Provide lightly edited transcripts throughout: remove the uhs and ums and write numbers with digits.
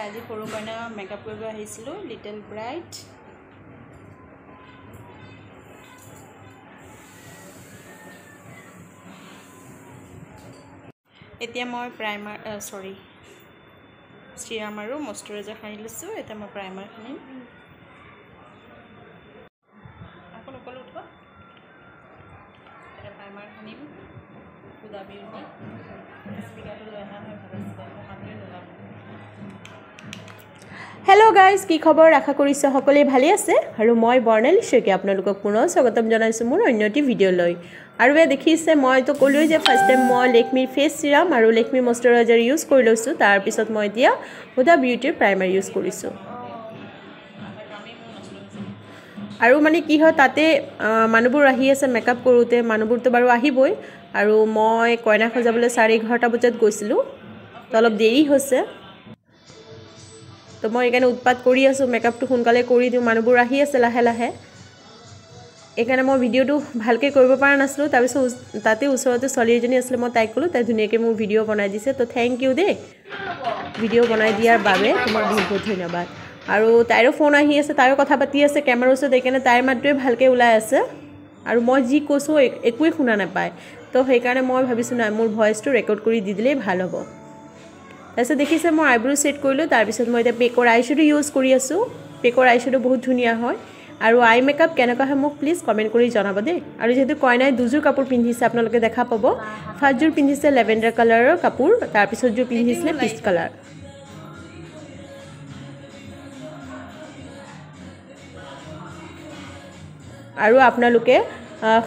আজি সৰু কইনা মেকআপ কৰিব আহিছিলোঁ লিটল ব্ৰাইট। এতিয়া মই প্ৰাইমাৰ চিৰাম আৰু মইশ্চাৰাইজাৰ সানি লৈছোঁ। এতিয়া মই প্ৰাইমাৰ সানিম। সকলো উঠোৱা। এতিয়া প্ৰাইমাৰ সানিম। হুদা বিউটি স্পিকাৰটো লৈ অহা হয় ভাল আছিলে, মই মাতটোৱে নোলাম। হেল্ল' গাইজ, কি খবৰ? আশা কৰিছোঁ সকলোৱে ভালেই আছে আৰু মই বৰ্ণালী শইকীয়া আপোনালোকক পুনৰ স্বাগতম জনাইছোঁ মোৰ অন্য এটি ভিডিঅ'লৈ। আৰু দেখিছে মইতো ক'লোৱে যে ফাৰ্ষ্ট টাইম মই লেকমিৰ ফেচ চিৰাম আৰু লেকমিৰ মইশ্চাৰাইজাৰ ইউজ কৰি লৈছোঁ। তাৰপিছত মই এতিয়া হুদা বিউটিৰ প্ৰাইমাৰ ইউজ কৰিছোঁ। আৰু মানে কি হয়, তাতে মানুহবোৰ আহি আছে মেকআপ কৰোঁতে, মানুহবোৰতো বাৰু আহিবই। আৰু মই কইনা সজাবলৈ 11:30 বজাত গৈছিলোঁ, তো অলপ দেৰি হৈছে। তো মই সেইকাৰণে উৎপাত কৰি আছোঁ, মেকআপটো সোনকালে কৰি দিওঁ, মানুহবোৰ আহি আছে লাহে লাহে। এইকাৰণে মই ভিডিঅ'টো ভালকৈ কৰিব পৰা নাছিলোঁ। তাৰপিছত তাতে ওচৰতে ছোৱালী এজনী আছিলে, মই তাইক ক'লোঁ, তাই ধুনীয়াকৈ মোৰ ভিডিঅ' বনাই দিছে। তো থেংক ইউ দেই, ভিডিঅ' বনাই দিয়াৰ বাবে তোমাক বহুত বহুত ধন্যবাদ। আৰু তাইৰো ফোন আহি আছে, তাইৰো কথা পাতি আছে কেমেৰাৰ ওচৰত, সেইকাৰণে তাইৰ মাতটোৱে ভালকৈ ওলাই আছে আৰু মই যি কৈছোঁ একোৱেই শুনা নাপায়। তো সেইকাৰণে মই ভাবিছোঁ নাই, মোৰ ভইচটো ৰেকৰ্ড কৰি দি দিলেই ভাল হ'ব। তাৰপিছত দেখিছে মই আইব্ৰ' ছেট কৰিলোঁ। তাৰপিছত মই এতিয়া পেকৰ আইশ্বেডো ইউজ কৰি আছোঁ। পেকৰ আইশ্বেডো বহুত ধুনীয়া হয়। আৰু আই মেকআপ কেনেকুৱা হয় মোক প্লিজ কমেণ্ট কৰি জনাব দেই। আৰু যিহেতু কইনাই দুযোৰ কাপোৰ পিন্ধিছে, আপোনালোকে দেখা পাব। ফাৰ্ষ্টযোৰ পিন্ধিছে লেভেণ্ডাৰ কালাৰৰ কাপোৰ, তাৰপিছত যোৰ পিন্ধিছিলে পিচ কালাৰ। আৰু আপোনালোকে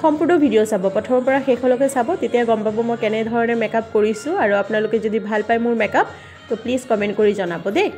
সম্পূৰ্ণ ভিডিঅ' চাব, প্ৰথমৰ পৰা শেষলৈকে চাব, তেতিয়া গম পাব মই কেনেধৰণে মেকআপ কৰিছোঁ। আৰু আপোনালোকে যদি ভাল পায় মোৰ মেকআপ, তো প্লিজ কমেণ্ট কৰি জনাব দেই।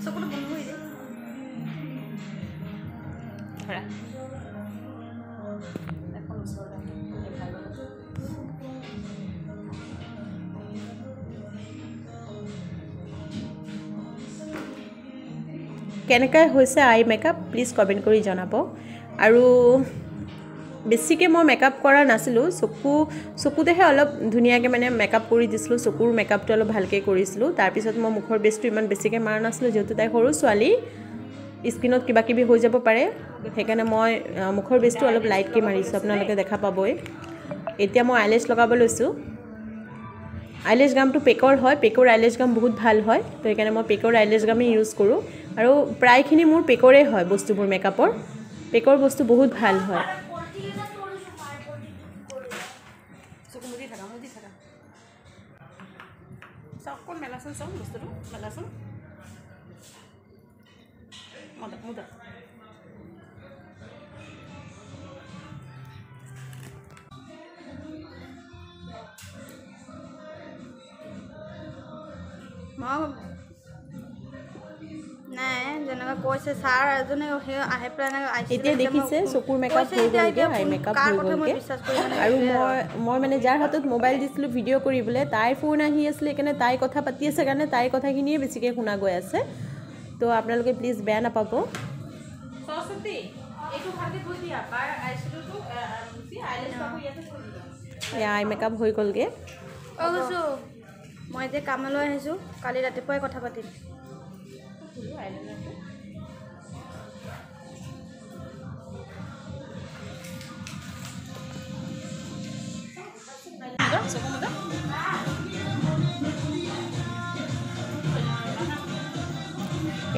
চকুটো বন্ধ হৈ যায়। ধৰা এখন ওচৰতে ভাল হ'ব। কেনেকৈ হৈছে আই মেকআপ প্লিজ কমেণ্ট কৰি জনাব। আৰু বেছিকৈ মই মেকআপ কৰা নাছিলোঁ, চকুতেহে অলপ ধুনীয়াকৈ মানে মেকআপ কৰি দিছিলোঁ। চকুৰ মেকআপটো অলপ ভালকৈ কৰিছিলোঁ। তাৰপিছত মই মুখৰ বেছটো ইমান বেছিকৈ মাৰা নাছিলোঁ, যিহেতু তাই সৰু ছোৱালী, স্কিনত কিবা কিবি হৈ যাব পাৰে। সেইকাৰণে মই মুখৰ বেছটো অলপ লাইটকৈ মাৰিছোঁ, আপোনালোকে দেখা পাবই। এতিয়া মই আইলেছ লগাব লৈছোঁ। আইলেছ গামটো পেকৰ হয়, পেকৰ আইলেছ গাম বহুত ভাল হয়। তো সেইকাৰণে মই পেকৰ আইলেছ গামেই ইউজ কৰোঁ। আৰু প্ৰায়খিনি মোৰ পেকৰে হয় বস্তুবোৰ, মেকআপৰ পেকৰ বস্তু বহুত ভাল হয়। চকু মুদি থাকা চাওক, অকণ মেলাচোন, চাওক বস্তুটো মেলাচোন। মুদা নাই যেনেকৈ কৈছে ছাৰ এজনে সেই আহি পেলাই এতিয়া দেখিছে চকুৰ মেকআপ হৈ গ'লগৈ, আই মেকআপ হৈ গ'লগৈ। আৰু মই মানে যাৰ হাতত মোবাইল দিছিলোঁ ভিডিঅ' কৰিবলৈ, তাইৰ ফোন আহি আছিলে, সেইকাৰণে তাই কথা পাতি আছে কাৰণে তাইৰ কথাখিনিয়ে বেছিকৈ শুনা গৈ আছে। তো আপোনালোকে প্লিজ বেয়া নাপাব। আই মেকআপ হৈ গ'লগৈ। মই এতিয়া কামলৈ আহিছোঁ, কালি ৰাতিপুৱাই কথা পাতিম।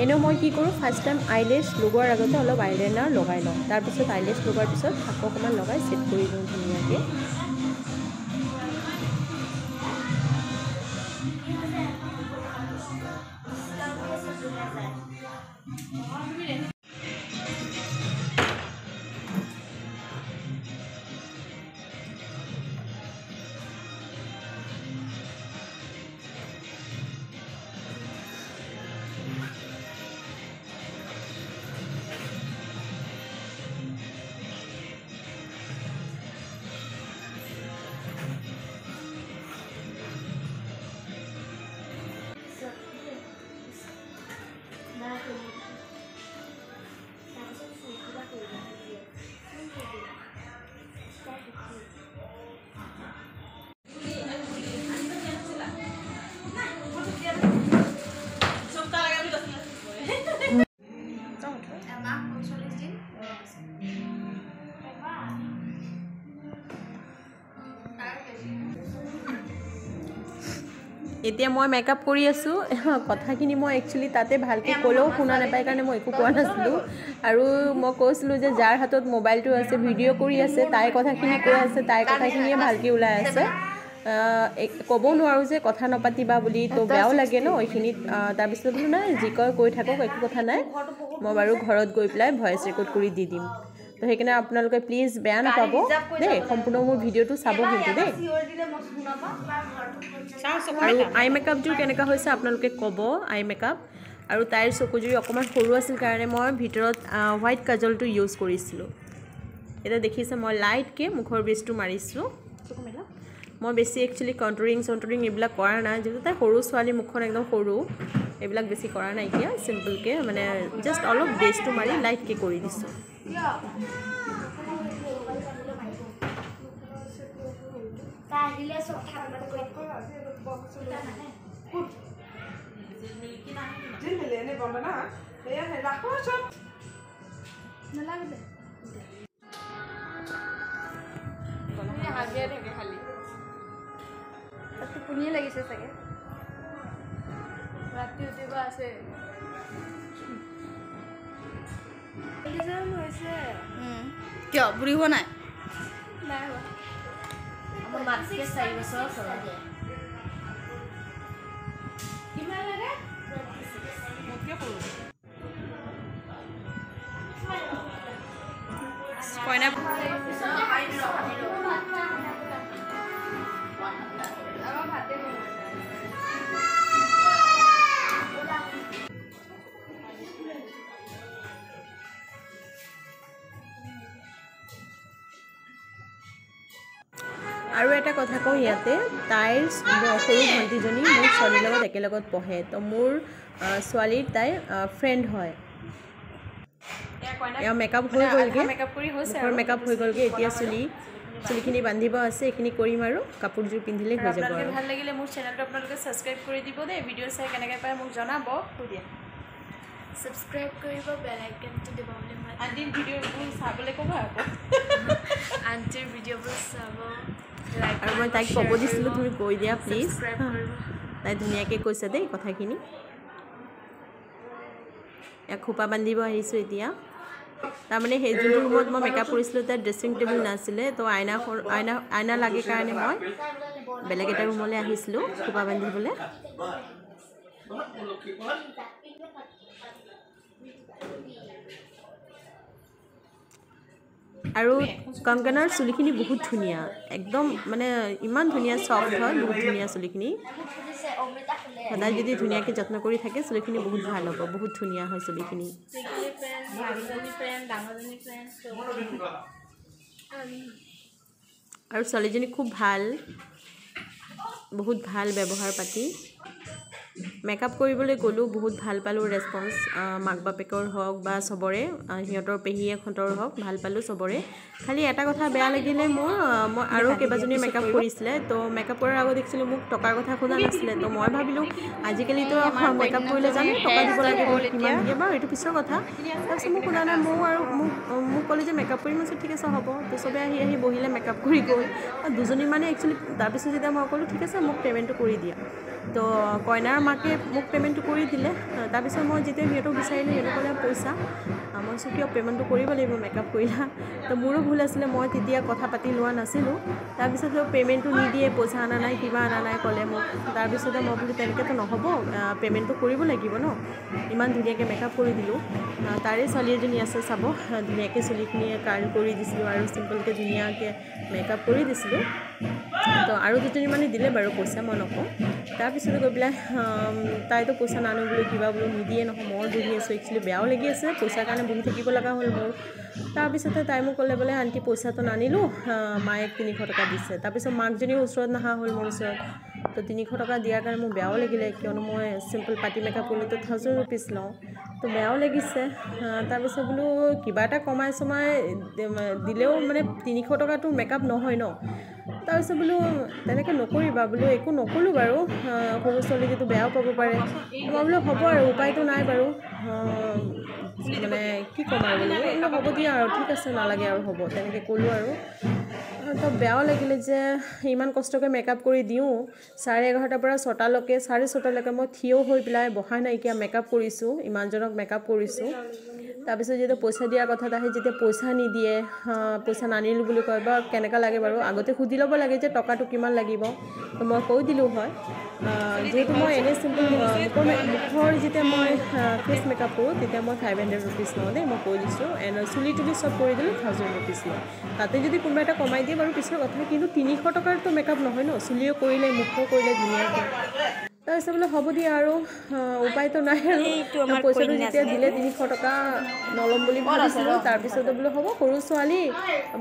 এনেও মই কি কৰোঁ, ফাৰ্ষ্ট টাইম আইলেছ লগোৱাৰ আগতে অলপ আইলাইনাৰ লগাই লওঁ। তাৰপিছত আইলেছ লগোৱাৰ পিছত আকৌ অকণমান লগাই ছেট কৰি দিওঁ ধুনীয়াকৈ। এতিয়া মই মেকআপ কৰি আছোঁ কথাখিনি মই একচুৱেলি তাতে ভালকৈ ক'লেও শুনা নাপায় কাৰণে মই একো কোৱা নাছিলোঁ আৰু মই কৈছিলোঁ যে যাৰ হাতত মোবাইলটো আছে ভিডিঅ' কৰি আছে তাইৰ কথাখিনি কৈ আছে তাইৰ কথাখিনিয়ে ভালকৈ ওলাই আছে ক'ব নোৱাৰোঁ যে কথা নাপাতিবা বুলি তো বেয়াও লাগে ন এইখিনিত তাৰপিছত বোলো নাই যি কয় কৈ থাকক একো কথা নাই মই বাৰু ঘৰত গৈ পেলাই ভইচ ৰেকৰ্ড কৰি দি দিম তো সেইকাৰণে আপোনালোকে প্লিজ বেয়া নাপাব দেই সম্পূৰ্ণ মোৰ ভিডিঅ'টো চাব কিন্তু দেই আৰু আই মেকআপযোৰ কেনেকুৱা হৈছে আপোনালোকে ক'ব আই মেকআপ আৰু তাইৰ চকুযোৰি অকণমান সৰু আছিল কাৰণে মই ভিতৰত হোৱাইট কাজলটো ইউজ কৰিছিলোঁ এতিয়া দেখিছে মই লাইটকৈ মুখৰ বেচটো মাৰিছোঁ মই বেছি একচুৱেলি কণ্ট্ৰৰিং এইবিলাক কৰা নাই যিহেতু তাই সৰু ছোৱালী মুখখন একদম সৰু এইবিলাক বেছি কৰা নাই এতিয়া চিম্পলকৈ মানে জাষ্ট অলপ বেচটো মাৰি লাইটকৈ কৰি দিছোঁ টোপনিয়ে লাগিছে চাগে ৰাতি উঠিব আছে কিয় বুঢ়ী হোৱা নাই আমাৰ মাতকে 4 বছৰ কিমান লাগে কইনা আৰু এটা কথা কওঁ ইয়াতে তাইৰ সৰু ভণ্টিজনী মোৰ ছোৱালীৰ লগত একেলগত পঢ়ে তো মোৰ ছোৱালীৰ তাই ফ্ৰেণ্ড হয় এয়া মেকআপ হৈ গ'লগৈ মুখৰ মেকআপ হৈ গ'লগৈ এতিয়া চুলিখিনি বান্ধিব আছে এইখিনি কৰিম আৰু কাপোৰযোৰ পিন্ধিলে হৈ যাব আৰু ভাল লাগিলে মোৰ চেনেলটো আপোনালোকে ছাবস্ক্ৰাইব কৰি দিব দেই ভিডিঅ' চাই কেনেকৈ পায় মোক জনাব দিয়া ছাবস্ক্ৰাইব কৰিব বেল আইকনটো দিবলৈ মই আণ্টিৰ ভিডিঅ'বোৰ চাবলৈ ক'ব আকৌ আণ্টিৰ ভিডিঅ'বোৰ চাব আৰু মই তাইক ক'ব দিছিলোঁ তুমি কৈ দিয়া প্লিজ তাই ধুনীয়াকৈ কৈছে দেই কথাখিনি ইয়াক খোপা বান্ধিব আহিছোঁ এতিয়া তাৰমানে সেই যোনটো ৰুমত মই মেকআপ কৰিছিলোঁ তাত ড্ৰেছিং টেবুল নাছিলে তো আইনা লাগে কাৰণে মই বেলেগ এটা ৰুমলৈ আহিছিলোঁ খোপা বান্ধিবলৈ আৰু কংকনাৰ চুলিখিনি বহুত ধুনীয়া একদম মানে ইমান ধুনীয়া চফ্ট হয় বহুত ধুনীয়া চুলিখিনি সদায় যদি ধুনীয়াকৈ যত্ন কৰি থাকে চুলিখিনি বহুত ভাল হ'ব বহুত ধুনীয়া হয় চুলিখিনি আৰু ছোৱালীজনী খুব ভাল বহুত ভাল ব্যৱহাৰ পাতি মেকআপ কৰিবলৈ গ'লোঁ বহুত ভাল পালোঁ ৰেছপন্স মাক বাপেকৰ হওক বা চবৰে সিহঁতৰ পেহীয়েকহঁতৰ হওক ভাল পালোঁ চবৰে খালি এটা কথা বেয়া লাগিলে মই আৰু কেইবাজনীয়ে মেকআপ কৰিছিলে তো মেকআপ কৰাৰ আগত দেখিছিলোঁ মোক টকাৰ কথা খোজা নাছিলে তো মই ভাবিলোঁ আজিকালিতো মেকআপ কৰিলে জানো টকা দিব লাগে কিমান দিয়ে বাৰু এইটো পিছৰ কথা তাৰপিছত মোক শুনা নাই মোৰ আৰু মোক ক'লে যে মেকআপ কৰিম আছে ঠিক আছে হ'ব তো চবে আহি বহিলে মেকআপ কৰি গ'ল দুজনী মানে একচুৱেলি তাৰপিছত যেতিয়া মই ক'লোঁ ঠিক আছে মোক পে'মেণ্টটো কৰি দিয়া তো কইনাৰ মাকে মোক পে'মেণ্টটো কৰি দিলে তাৰপিছত মই যেতিয়া সিহঁতক বিচাৰিলোঁ সিহঁতে ক'লে পইচা মই কৈছোঁ কিয় পে'মেণ্টটো কৰিব লাগিব মেকআপ কৰিলা তো মোৰো ভুল আছিলে মই তেতিয়া কথা পাতি লোৱা নাছিলোঁ তাৰপিছত পে'মেণ্টটো নিদিয়ে পইচা অনা নাই কিবা অনা নাই ক'লে মোক তাৰপিছতে মই বোলো তেনেকৈতো নহ'ব পে'মেণ্টটো কৰিব লাগিব ন ইমান ধুনীয়াকৈ মেকআপ কৰি দিলোঁ তাৰে ছোৱালী এজনী আছে চাব ধুনীয়াকৈ চুলিখিনি কাৰ্ল কৰি দিছিলোঁ আৰু চিম্পলকৈ ধুনীয়াকৈ মেকআপ কৰি দিছিলোঁ তো আৰু দুজনী মানে দিলে বাৰু পইচা মই নকওঁ তাৰপিছতে গৈ পেলাই তাইতো পইচা নানো বুলি কিবা বোলো নিদিয়ে নহয় মই বহি আছোঁ একচুৱেলি বেয়াও লাগি আছে পইচাৰ কাৰণে বহি থাকিব লগা হ'ল মোৰ তাৰপিছতে তাই মোক ক'লে বোলে আণ্টি পইচাটো নানিলোঁ মায়ে 300 টকা দিছে তাৰপিছত মাকজনীও ওচৰত নহা হ'ল মোৰ ওচৰত তো 300 টকা দিয়াৰ কাৰণে মোৰ বেয়াও লাগিলে কিয়নো মই চিম্পল পাৰ্টি মেকআপ কৰিলেতো 1000 ৰুপিজ লওঁ তো বেয়াও লাগিছে তাৰপিছত বোলো কিবা এটা কমাই চমাই দিলেও মানে 300 টকাটো মেকআপ নহয় ন তাৰপিছত বোলো তেনেকৈ নকৰিবা বোলো একো নক'লোঁ বাৰু সৰু ছোৱালী যিটো বেয়াও পাব পাৰে মই বোলো হ'ব আৰু উপায়টো নাই বাৰু মানে কি ক'ম আৰু বোলো হ'ব দিয়া আৰু ঠিক আছে নালাগে আৰু হ'ব তেনেকৈ ক'লোঁ আৰু তো বেয়াও লাগিলে যে ইমান কষ্টকৈ মেকআপ কৰি দিওঁ 11:30 পৰা 6টালৈকে 6:30লৈকে মই থিয় হৈ পেলাই বহাই নাইকিয়া মেকআপ কৰিছোঁ ইমানজনক মেকআপ কৰিছোঁ তাৰপিছত যেতিয়া পইচা দিয়াৰ কথাত আহে যেতিয়া পইচা নিদিয়ে পইচা নানিলোঁ বুলি কয় বা কেনেকুৱা লাগে বাৰু আগতে সুধি ল'ব লাগে যে টকাটো কিমান লাগিব তো মই কৈ দিলোঁ হয় যেহেতু মই এনেই চিম্পল মুখৰ যেতিয়া মই ফেচ মেকআপ কৰোঁ তেতিয়া মই 500 rupees লওঁ দেই মই কৈ দিছোঁ এণ্ড চুলি তুলি চব কৰি দিলোঁ 1000 rupees লওঁ তাতে যদি কোনোবা এটা কমাই দিয়ে বাৰু পিছৰ কথা কিন্তু 300 টকাৰতো মেকআপ নহয় ন চুলিও কৰিলে মুখো কৰিলে ধুনীয়াকৈ তাৰপিছত বোলে হ'ব দিয়া আৰু উপায়তো নাই আৰু পইচাটো যেতিয়া দিলে 300 টকা নল'ম বুলি ভাবিছিলোঁ তাৰপিছতো বোলে হ'ব সৰু ছোৱালী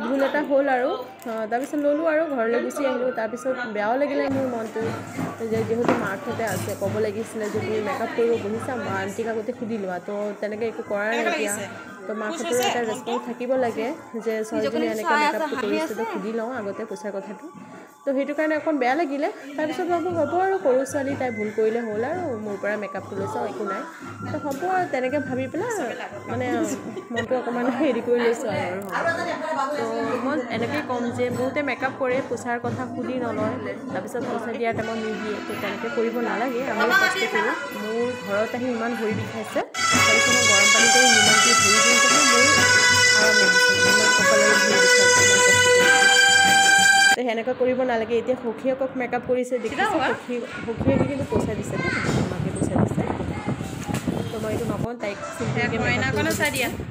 ভুল এটা হ'ল আৰু তাৰপিছত ল'লোঁ আৰু ঘৰলৈ গুচি আহিলোঁ তাৰপিছত বেয়াও লাগিলে মোৰ মনটো যে যিহেতু মাকহঁতে আছে ক'ব লাগিছিলে যে তুমি মেকআপ কৰিব বহিছা আণ্টিক আগতে সুধি লোৱা তো তেনেকৈ একো কৰা নাই এতিয়া তো মাকহঁতৰ এটা ৰেচপন্স থাকিব লাগে যে ছোৱালীজনী এনেকৈ মেকআপটো কৰিছে তো সুধি লওঁ আগতে পইচাৰ কথাটো তো সেইটো কাৰণে অকণ বেয়া লাগিলে তাৰপিছত ভাবোঁ হ'ব আৰু সৰু ছোৱালী তাই ভুল কৰিলে হ'ল আৰু মোৰ পৰা মেকআপটো লৈছোঁ একো নাই তো হ'ব আৰু তেনেকৈ ভাবি পেলাই মানে মনটো অকণমান হেৰি কৰি লৈছোঁ আৰু তো মই এনেকৈ ক'ম যে বহুতে মেকআপ কৰে পইচাৰ কথা সুধি নলয় তাৰপিছত পইচা দিয়াৰ টাইমত নিদিয়ে তো তেনেকৈ কৰিব নালাগে আমিও কষ্ট কৰোঁ মোৰ ঘৰত আহি ইমান ভৰি বিষাইছে তাৰপিছত মই গৰম পানী কৰি নিমখ দি ধুই দিওঁতে মোৰ আৰাম লাগিছে ইমান কপালৰ ভৰি বিষাইছে ইমান কষ্ট কৰিছোঁ তো সেনেকুৱা কৰিব নালাগে এতিয়া সখীয়েকক মেকআপ কৰিছে দেখিছে সখীয়েকে কিন্তু পইচা দিছে দেই মাকে পইচা দিছে তো মই এইটো নকওঁ তাইক চিম্পলকৈ মেকআপ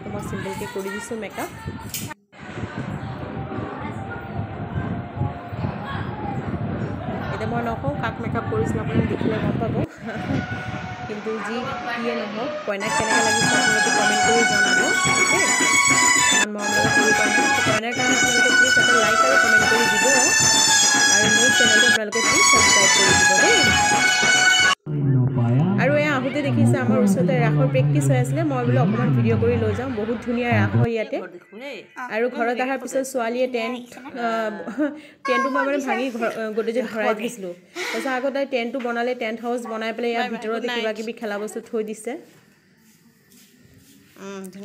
তো মই চিম্পলকৈ কৰি দিছোঁ মেকআপ এতিয়া মই নকওঁ কাক মেকআপ কৰিছিলোঁ আপুনি দেখিলে গম পাব কিন্তু যি কিয়ে নহওক কইনাক কেনেকৈ লাগিছে আপোনালোকে কমেণ্ট কৰি জনাব দেই ইমান মৰম লগা সৰু কইনাৰ কাৰণে আপোনালোকে প্লিজ এটা লাইক আৰু কমেণ্ট কৰি দিব আৰু মোৰ চেনেলটো আপোনালোকে প্লিজ ছাবস্ক্ৰাইব কৰি দিব দেই আৰু এয়া আহোঁতে দেখিছে আমাৰ ওচৰতে ৰাসৰ প্ৰেক্টিচ হৈ আছিলে মই বোলো অকণমান ভিডিঅ' কৰি লৈ যাওঁ বহুত ধুনীয়া ৰাস হয় ইয়াতে আৰু ঘৰত অহাৰ পিছত ছোৱালীয়ে টেণ্টটো মই মানে ভাঙি গড্ৰেজত ভৰাই দিছিলোঁ তাৰপিছত আকৌ তাই টেণ্টটো বনালে টেণ্ট হাউচ বনাই পেলাই ইয়াত ভিতৰতে কিবা কিবি খেলা বস্তু থৈ দিছে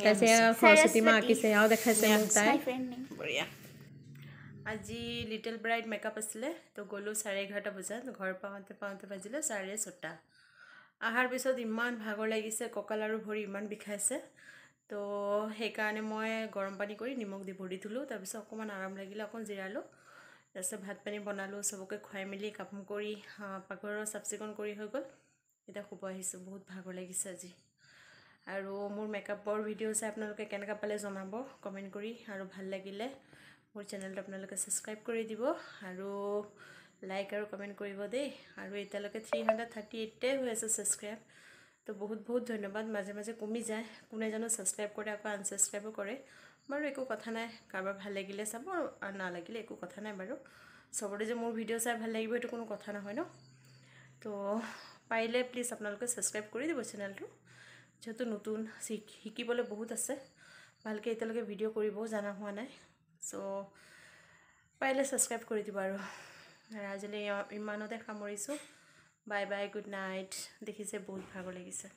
তাৰপিছত সৰস্বতী মা আঁকিছে এয়াও দেখাইছে মোক তাই আজি লিটল ব্ৰাইড মেকআপ আছিলে তো গ'লোঁ 11:30 বজাত ঘৰ পাওঁতে বাজিলে 6:30 অহাৰ পিছত ইমান ভাগৰ লাগিছে কঁকাল আৰু ভৰি ইমান বিষাইছে তো সেইকাৰণে মই গৰম পানী কৰি নিমখ দি ভৰি ধুলোঁ তাৰপিছত অকণমান আৰাম লাগিলে অকণ জিৰালোঁ তাৰপিছত ভাত পানী বনালোঁ চবকে খুৱাই মেলি কাম কৰি পাকঘৰৰ চাফ চিকুণ কৰি হৈ গ'ল এতিয়া শুব আহিছোঁ বহুত ভাগৰ লাগিছে আজি আৰু মোৰ মেকআপৰ ভিডিঅ' চাই আপোনালোকে কেনেকুৱা পালে জনাব কমেণ্ট কৰি আৰু ভাল লাগিলে মোৰ চেনেলটো আপোনালোকে ছাবস্ক্ৰাইব কৰি দিব আৰু লাইক আৰু কমেণ্ট কৰিব দেই আৰু এতিয়ালৈকে 338 হৈ আছে ছাবস্ক্ৰাইব তো বহুত বহুত ধন্যবাদ মাজে মাজে কমি যায় কোনে জানো ছাবস্ক্ৰাইব কৰে আকৌ আনছাবস্ক্ৰাইবো কৰে বাৰু একো কথা নাই কাৰোবাৰ ভাল লাগিলে চাব আৰু নালাগিলে একো কথা নাই বাৰু চবৰে যে মোৰ ভিডিঅ' চাই ভাল লাগিব এইটো কোনো কথা নহয় ন তো পাৰিলে প্লিজ আপোনালোকে ছাবস্ক্ৰাইব কৰি দিব চেনেলটো যেহেতু নতুন শিকিবলৈ বহুত আছে ভালকৈ এতিয়ালৈকে ভিডিঅ' কৰিবও জনা হোৱা নাই চ' পাৰিলে ছাবস্ক্ৰাইব কৰি দিব আৰু আজিলৈ ইমানতে সামৰিছোঁ বাই বাই গুড নাইট দেখিছে বহুত ভাগৰ লাগিছে